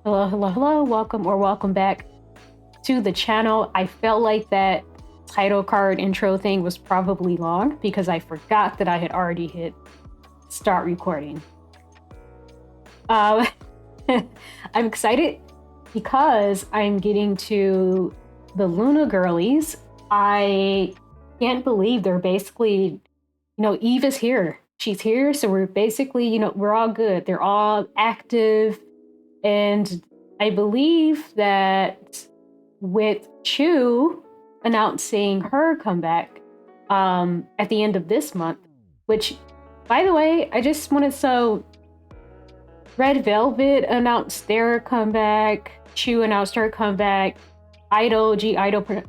Hello, hello, hello. Welcome back to the channel. I felt like that title card intro thing was probably long because I forgot that I had already hit start recording. I'm excited because I'm getting to the Loona girlies. I can't believe they're basically, Eve is here. She's here, so we're basically, we're all good. They're all active. And I believe that with Chu announcing her comeback at the end of this month, which, by the way, I just wanted Red Velvet announced their comeback, Chu announced her comeback, Idol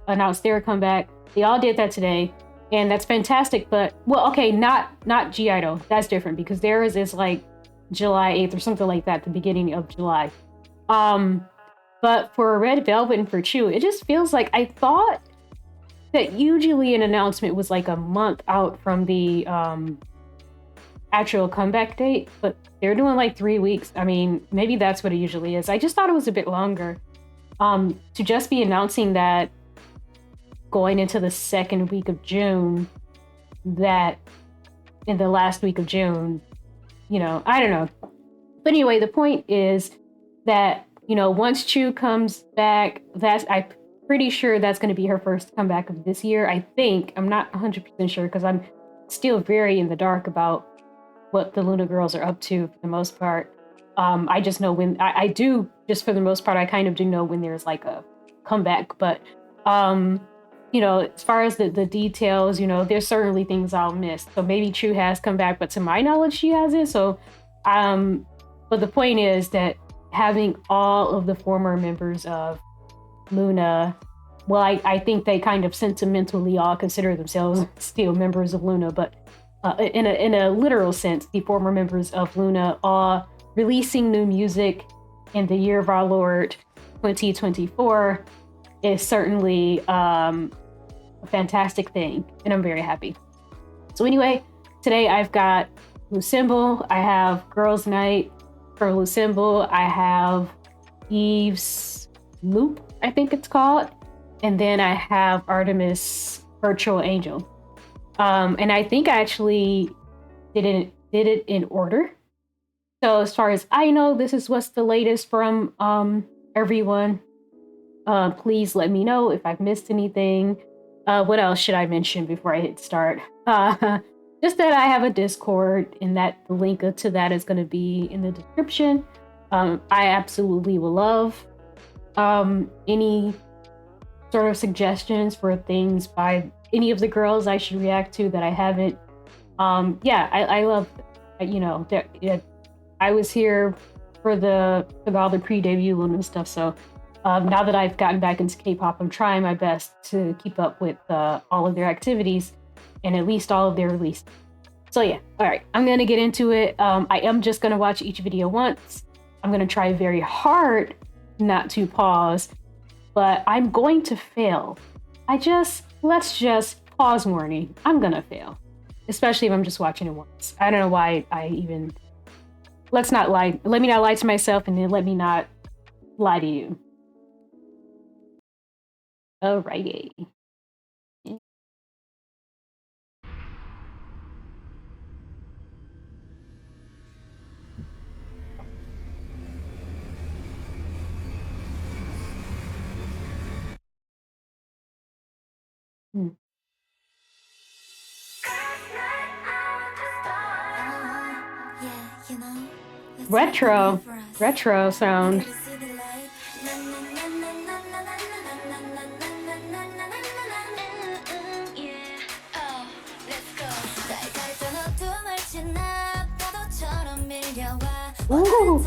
announced their comeback. They all did that today, and that's fantastic. But well, okay, not G Idol. That's different because theirs is like July 8th or something like that, the beginning of July. But for Red Velvet and for Chu, it just feels like I thought that usually an announcement was like a month out from the actual comeback date, but they're doing like 3 weeks. I mean, maybe that's what it usually is. I just thought it was a bit longer. To just be announcing that going into the second week of June, that in the last week of June, I don't know. But anyway, the point is that, once Chu comes back, I'm pretty sure that's going to be her first comeback of this year. I think. I'm not 100% sure because I'm still very in the dark about what the Loona girls are up to for the most part. I just know when I do, just for the most part, I kind of do know when there's like a comeback. But, as far as the details, there's certainly things I'll miss. So maybe Chu has come back, but to my knowledge, she hasn't. So, but the point is that having all of the former members of Loona, well, I think they kind of sentimentally all consider themselves still members of Loona, but in a literal sense, the former members of Loona are releasing new music in the year of our Lord 2024 is certainly a fantastic thing, and I'm very happy. So anyway, today I've got Lucemble, I have Girls Night for Lucemble, I have Eve's Loop, I think it's called, and then I have Artemis Virtual Angel. And I think I actually did it in order. So as far as I know, this is what's the latest from everyone. Please let me know if I've missed anything. What else should I mention before I hit start? Just that I have a Discord, and that the link to that is going to be in the description. I absolutely will love any sort of suggestions for things by any of the girls I should react to that I haven't. I love, I was here for all the pre-debut Loona stuff. So now that I've gotten back into K-pop, I'm trying my best to keep up with all of their activities and at least all of their releases. So yeah, all right, I'm gonna get into it. I am just gonna watch each video once. I'm gonna try very hard not to pause, but I'm going to fail. Let's just pause warning. I'm gonna fail, especially if I'm just watching it once. I don't know why I even. Let's not lie. Let me not lie to myself, and then let me not lie to you. Alrighty. Retro sound. Ooh.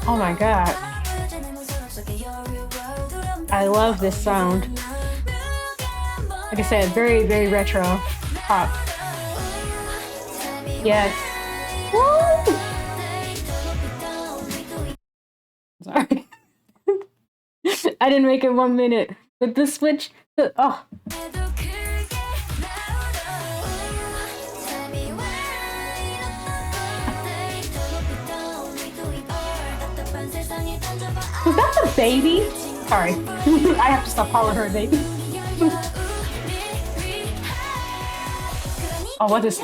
Oh my god. I love this sound. Like I said, very, very retro pop. Yes. Woo! Sorry. I didn't make it 1 minute. But the switch, oh. Was that the baby? Sorry. I have to stop calling her a baby. Oh, what is...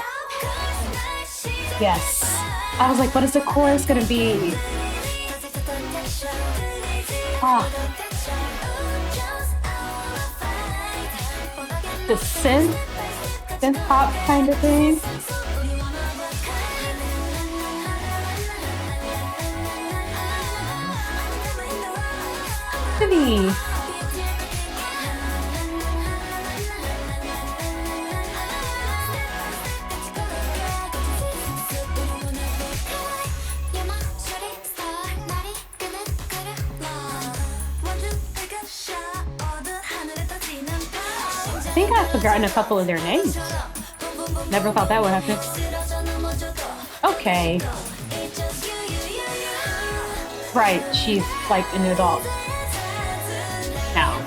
Yes. I was like, what is the chorus gonna be? Ah. The synth pop kind of thing. Pretty. I think I've forgotten a couple of their names. Never thought that would happen. Okay. Right, she's like an adult now.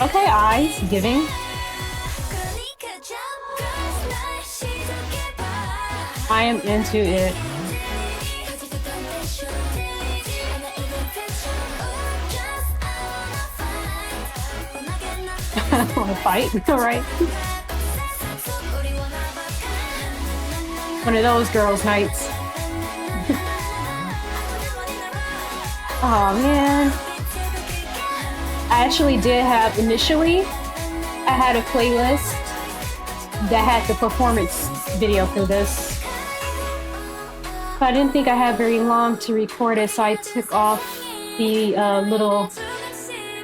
Okay, eyes, giving. I am into it. Want to fight? All right. One of those girls' nights. Oh man. I actually did have initially, I had a playlist that had the performance video for this. But I didn't think I had very long to record it, so I took off the little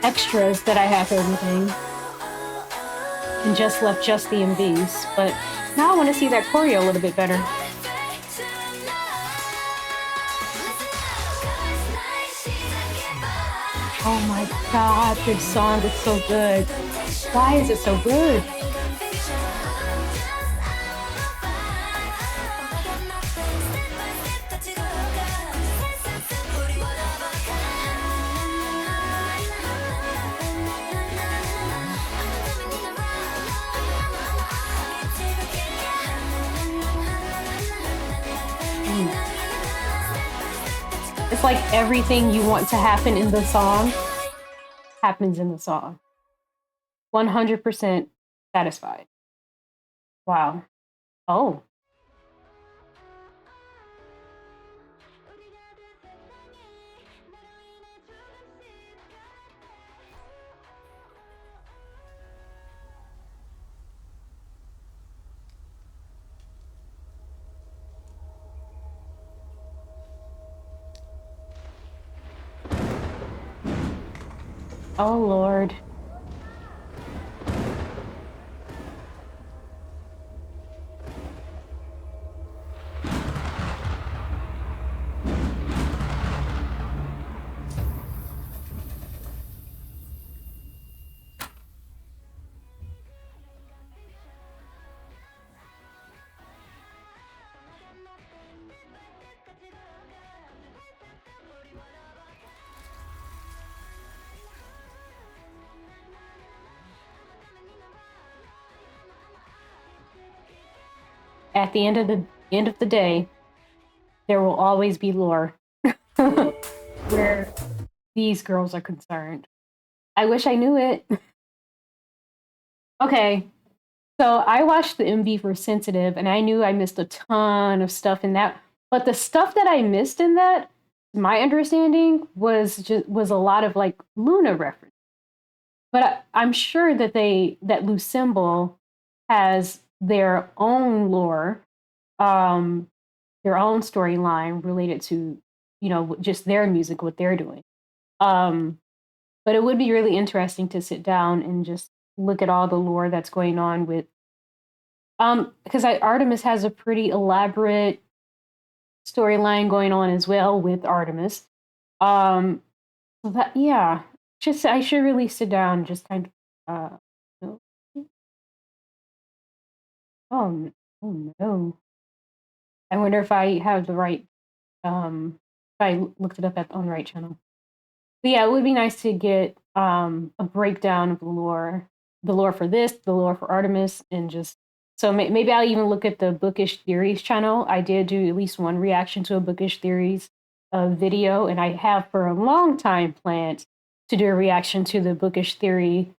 extras that I have for everything and just left just the MVs. But now I want to see that choreo a little bit better. Oh my god, this song is so good. Why is it so good? It's like everything you want to happen in the song happens in the song. 100% satisfied. Wow. Oh. Oh, Lord. At the end of the day, there will always be lore where these girls are concerned. I wish I knew it. Okay, so I watched the MV for Sensitive, and I knew I missed a ton of stuff in that. But the stuff that I missed in that, my understanding was a lot of like Loona reference. But I'm sure that that Lucemble has their own lore, their own storyline related to, you know, just their music, what they're doing. But it would be really interesting to sit down and just look at all the lore that's going on with, because Artemis has a pretty elaborate storyline going on as well with Artemis. So that, yeah, just I should really sit down and just kind of, oh, oh no. I wonder if I have the right, if I looked it up on the right channel. But yeah, it would be nice to get a breakdown of the lore for this, the lore for Artemis, and just So maybe I'll even look at the Bookish Theories channel. I did do at least one reaction to a Bookish Theories video, and I have for a long time planned to do a reaction to the Bookish Theory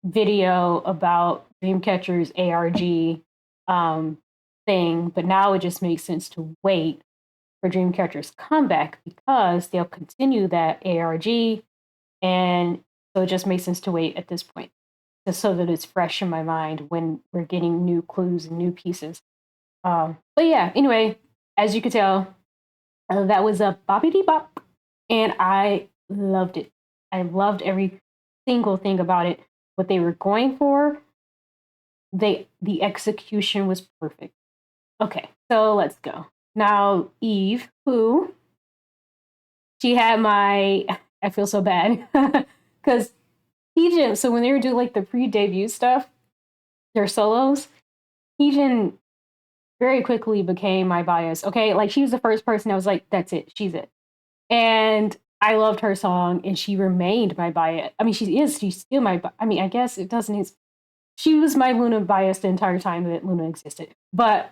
video about Dreamcatcher's ARG thing. But now it just makes sense to wait for Dreamcatcher's comeback because they'll continue that ARG, and so it just makes sense to wait at this point, just so that it's fresh in my mind when we're getting new clues and new pieces. But yeah, anyway, as you could tell, that was a boppity bop, and I loved it. I loved every single thing about it. What they were going for, the execution was perfect. Okay, so let's go. Now, Eve, who she had my, I feel so bad because Heejin, so when they were doing like the pre-debut stuff, their solos, Heejin very quickly became my bias. Okay, like she was the first person I was like, that's it, she's it. And I loved her song, and she remained my bias. I mean, she's still my, I mean, I guess it doesn't, she was my Loona bias the entire time that Loona existed. But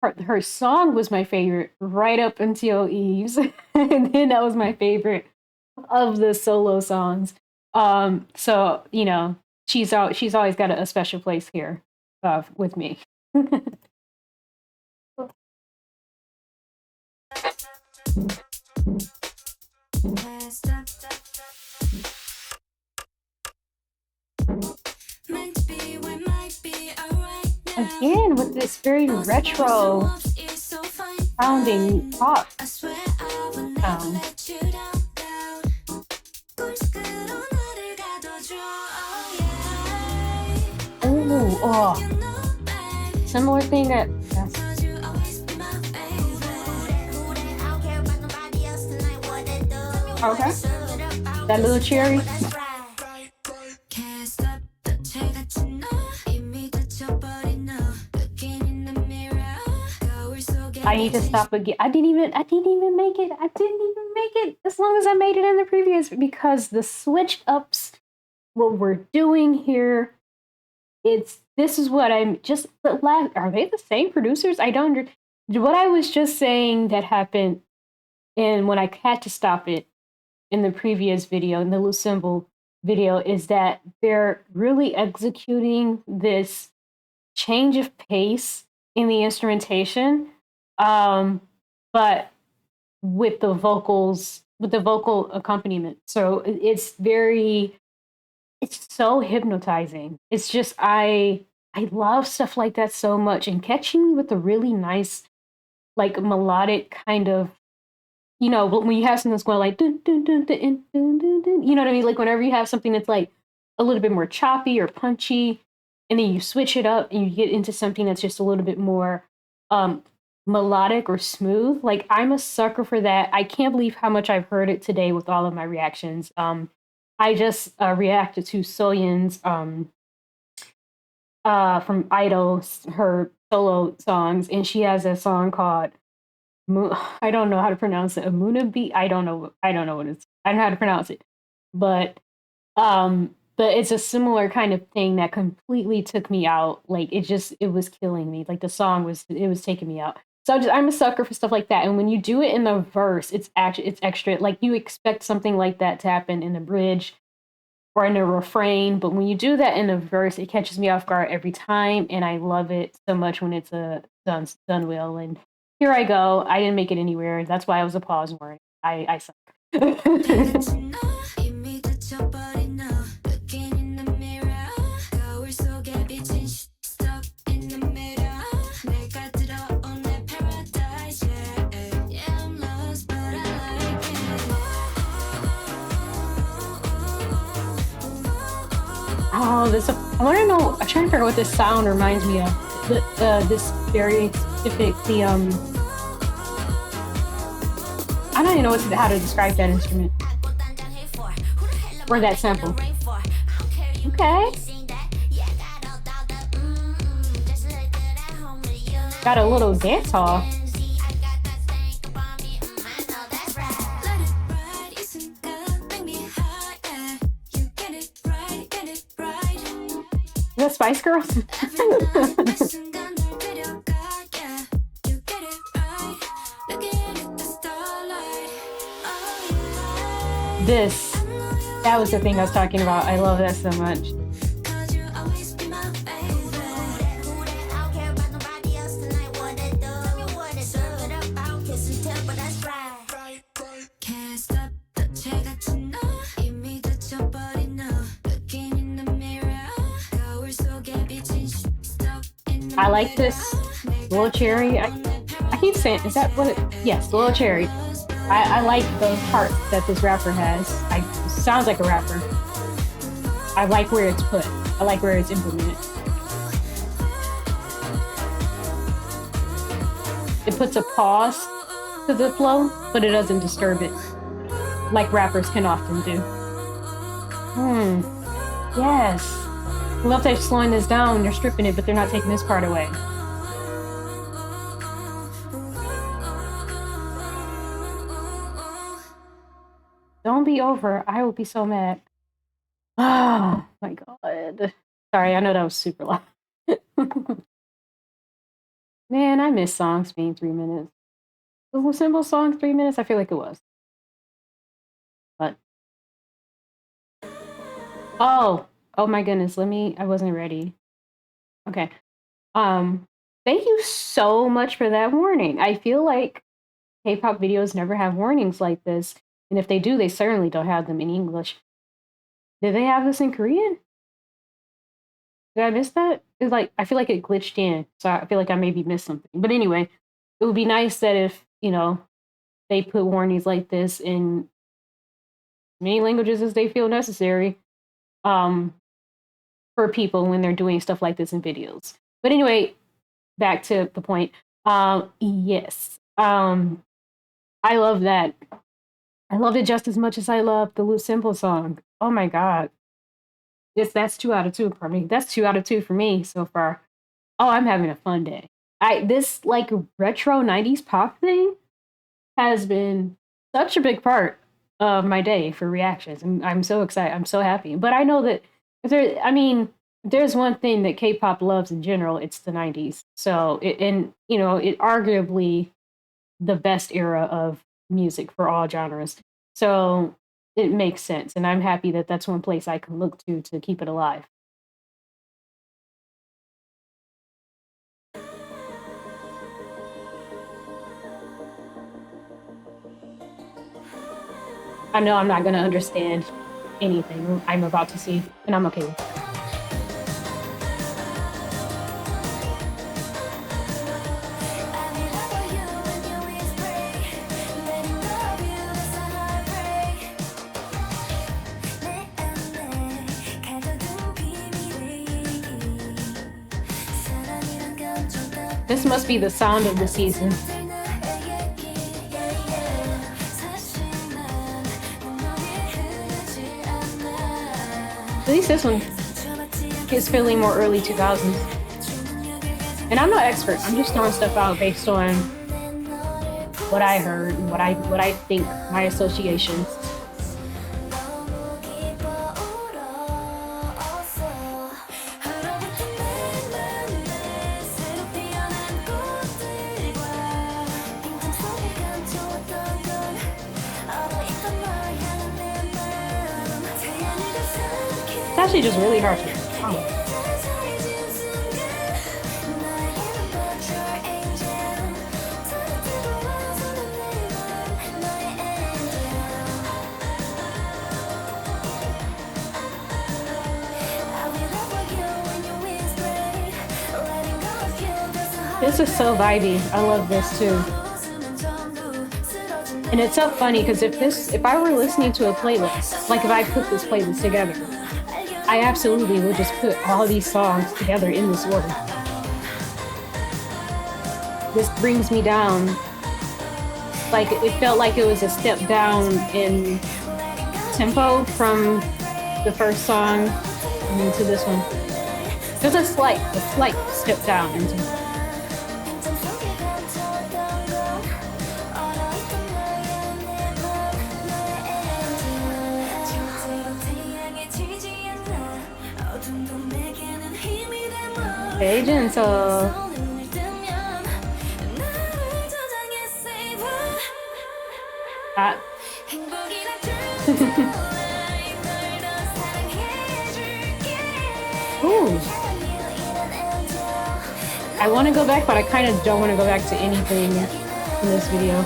her song was my favorite right up until Eve's, and then that was my favorite of the solo songs. So you know, she's always got a special place here with me. Again, with this very retro sounding pop sound. Oh, similar thing that. Okay, that little cherry. I need to stop again. I didn't even make it. I didn't even make it as long as I made it in the previous, because the switch ups, what we're doing here, this is what I'm just, but are they the same producers? I don't what I was just saying that happened, and when I had to stop it in the previous video, in the loose symbol video, is that they're really executing this change of pace in the instrumentation, but with the vocals, with the vocal accompaniment. So it's so hypnotizing. It's just, I love stuff like that so much, and catching me with a really nice, like, melodic kind of, you know, when you have something that's going like dun, dun, dun, dun, dun, dun, dun, you know what I mean? Like whenever you have something that's like a little bit more choppy or punchy, and then you switch it up and you get into something that's just a little bit more melodic or smooth. Like, I'm a sucker for that. I can't believe how much I've heard it today with all of my reactions. I just reacted to Soyeon's from Idol, her solo songs, and she has a song called I don't know how to pronounce it. Amuna beat. I don't know what it's. I don't know how to pronounce it, but it's a similar kind of thing that completely took me out. Like it was killing me. Like the song was taking me out. So I'm a sucker for stuff like that. And when you do it in the verse, it's extra. Like you expect something like that to happen in the bridge or in a refrain, but when you do that in a verse, it catches me off guard every time, and I love it so much when it's done well. And here I go. I didn't make it anywhere. That's why I was a pause warning. I suck. Oh, I want to know. I'm trying to figure out what this sound reminds me of. This very specific, I don't even know how to describe that instrument or that sample. Okay. Got a little dance hall. the Spice Girls? This, that was the thing I was talking about. I love that so much. I like this little cherry. I keep saying, is that what it? Yes, little cherry. I like the part that this rapper has. It sounds like a rapper. I like where it's put. I like where it's implemented. It puts a pause to the flow, but it doesn't disturb it, like rappers can often do. Yes. I love they're slowing this down. They're stripping it, but they're not taking this part away. Don't be over. I will be so mad. Oh my god. Sorry, I know that was super loud. Man, I miss songs being 3 minutes. Was a simple song 3 minutes? I feel like it was. But oh my goodness. I wasn't ready. Okay. Thank you so much for that warning. I feel like K-pop videos never have warnings like this. And if they do, they certainly don't have them in English. Did they have this in Korean? Did I miss that? It's like, I feel like it glitched in. So I feel like I maybe missed something. But anyway, it would be nice that if, they put warnings like this in many languages as they feel necessary for people when they're doing stuff like this in videos. But anyway, back to the point. Yes. I love that. I loved it just as much as I love the Lou Simple song. Oh my god. That's 2 out of 2 for me. That's 2 out of 2 for me so far. Oh, I'm having a fun day. This like retro 90s pop thing has been such a big part of my day for reactions. And I'm so excited. I'm so happy. But I know that if there's one thing that K-pop loves in general, it's the 90s. So it arguably the best era of music for all genres. So it makes sense. And I'm happy that that's one place I can look to keep it alive. I know I'm not going to understand anything I'm about to see, and I'm okay with that. This must be the sound of the season. At least this one is feeling more early 2000s. And I'm not expert. I'm just throwing stuff out based on what I heard and what I think, my associations. It's actually just really hard to follow. This is so vibey. I love this too. And it's so funny because if I were listening to a playlist, like if I put this playlist together, I absolutely would just put all these songs together in this order. This brings me down. Like it felt like it was a step down in tempo from the first song into this one. There's a slight step down in tempo. Hey, gentle. Ah. Ooh. I want to go back, but I kind of don't want to go back to anything in this video.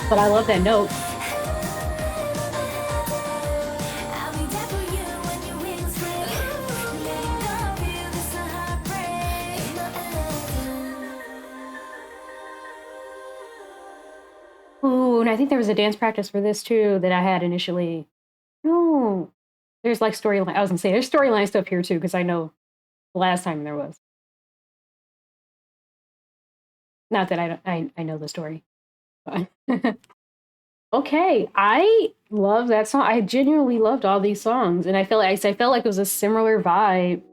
But I love that note. Ooh, and I think there was a dance practice for this too that I had initially. No, there's like storyline. I was gonna say there's storyline stuff here too because I know the last time there was. Not that I know the story. But okay, I love that song. I genuinely loved all these songs, and I felt like it was a similar vibe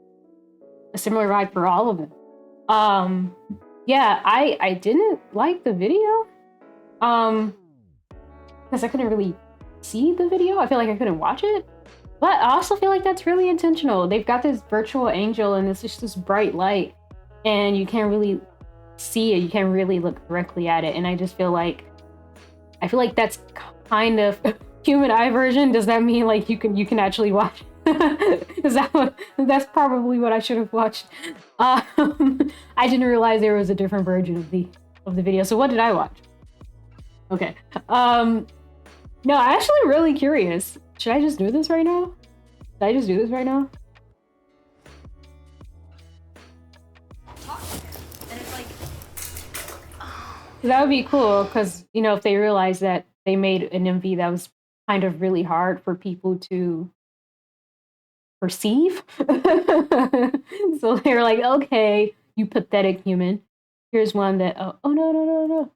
for all of them. Um, yeah, I didn't like the video, because I couldn't really see the video. I feel like I couldn't watch it, but I also feel like that's really intentional. They've got this virtual angel, and it's just this bright light, and you can't really see it. You can't really look directly at it, and I feel like that's kind of human eye version. Does that mean like you can actually watch? Is that what? That's probably what I should have watched. I didn't realize there was a different version of the video. So what did I watch? Okay. No, I'm actually really curious. Should I just do this right now? Should I just do this right now? That would be cool because, you know, if they realize that they made an MV that was kind of really hard for people to perceive. So they were like, okay, you pathetic human. Here's one that, oh no, no, no, no.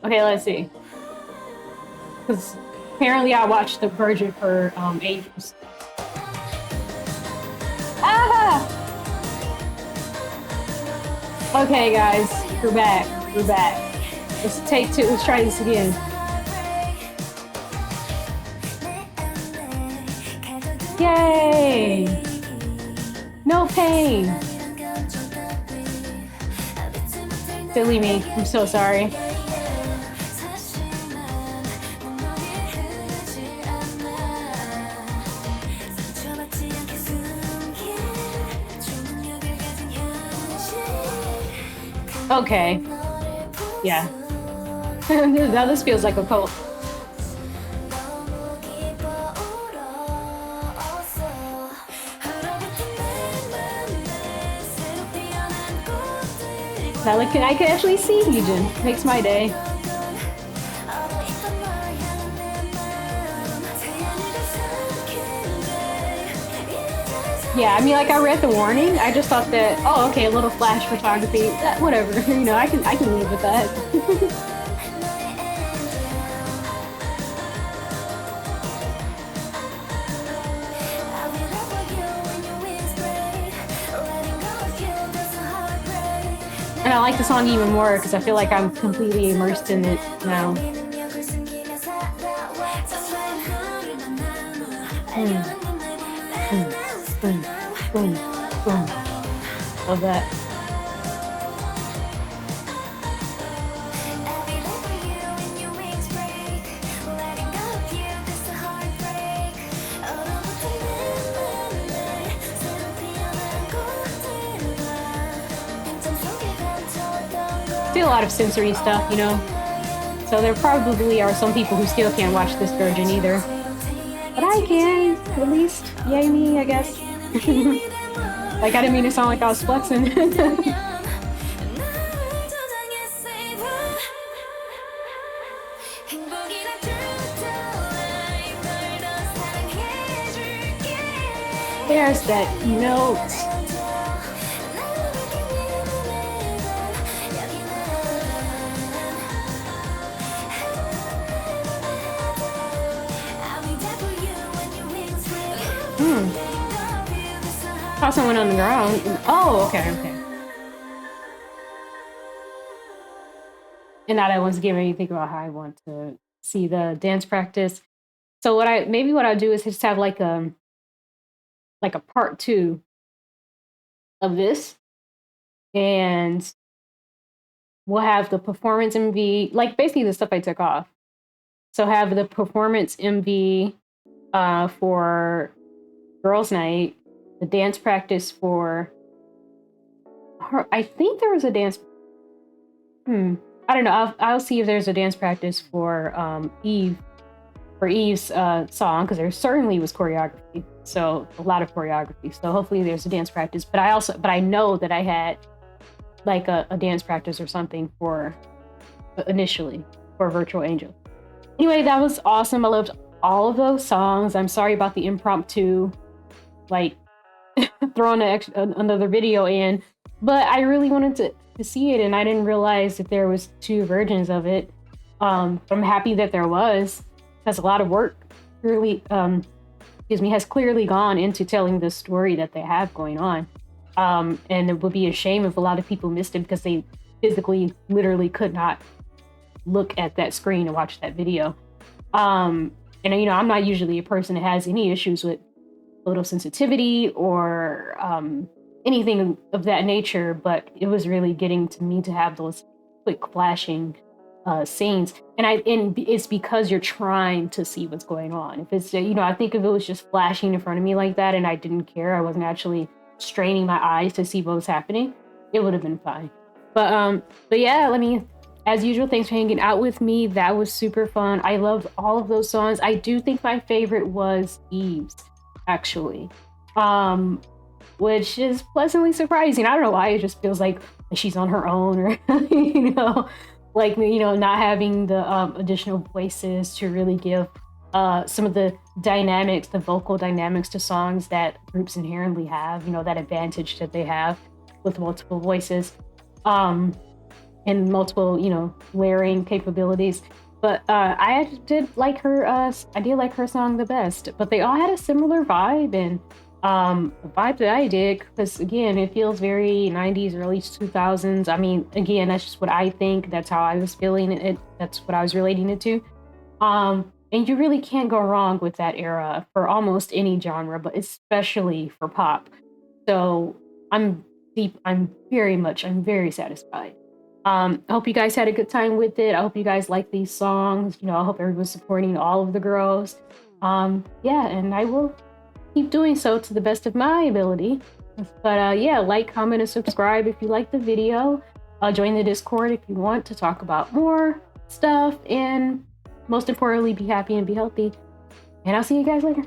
Okay, let's see. Because apparently I watched the version for ages. Ah! Okay, guys, we're back. We're back. Let's take two. Let's try this again. Yay! No pain. Silly me. I'm so sorry. Okay. Yeah. Now this feels like a cult. Now I can actually see Heejin. Makes my day. Yeah, I mean, like I read the warning. I just thought that, oh, okay, a little flash photography. Whatever, you know, I can live with that. And I like the song even more because I feel like I'm completely immersed in it now. Boom, boom. Love that. Still a lot of sensory stuff, you know? So there probably are some people who still can't watch this version either. But I can, at least. Yay me, I guess. Like, I didn't mean to sound like I was flexing. There's that note. Saw someone on the ground. Oh, okay, okay. And now that one's getting ready to think about how I want to see the dance practice. So what I'll do is just have like a part two of this, and we'll have the performance MV, like basically the stuff I took off. So have the performance MV for girls' night, the dance practice for her. I think there was a dance. I don't know. I'll see if there's a dance practice for Eve, for Eve's song, because there certainly was choreography. So a lot of choreography. So hopefully there's a dance practice. But I know that I had like a dance practice or something for initially for Virtual Angel. Anyway, that was awesome. I loved all of those songs. I'm sorry about the impromptu, like throwing another video in, but I really wanted to see it, and I didn't realize that there was 2 versions of it. I'm happy that there was, because a lot of work really, has clearly gone into telling the story that they have going on. And it would be a shame if a lot of people missed it because they physically, literally could not look at that screen and watch that video. And I'm not usually a person that has any issues with photosensitivity or anything of that nature, but it was really getting to me to have those quick flashing scenes, and it's because you're trying to see what's going on. If it's I think if it was just flashing in front of me like that and I didn't care, I wasn't actually straining my eyes to see what was happening, it would have been fine. But yeah, as usual, thanks for hanging out with me. That was super fun. I loved all of those songs. I do think my favorite was Eve's, actually, which is pleasantly surprising. I don't know why. It just feels like she's on her own, or not having the additional voices to really give some of the dynamics, the vocal dynamics to songs that groups inherently have. That advantage that they have with multiple voices. And multiple, layering capabilities. But I did like her song the best. But they all had a similar vibe, and the vibe that I dig, because again, it feels very 90s, early 2000s. I mean, again, that's just what I think. That's how I was feeling it. That's what I was relating it to. And you really can't go wrong with that era for almost any genre, but especially for pop. So I'm very satisfied. I hope you guys had a good time with it. I hope you guys like these songs. I hope everyone's supporting all of the girls. Yeah, and I will keep doing so to the best of my ability. But yeah, like, comment, and subscribe if you like the video. Join the Discord if you want to talk about more stuff. And most importantly, be happy and be healthy. And I'll see you guys later.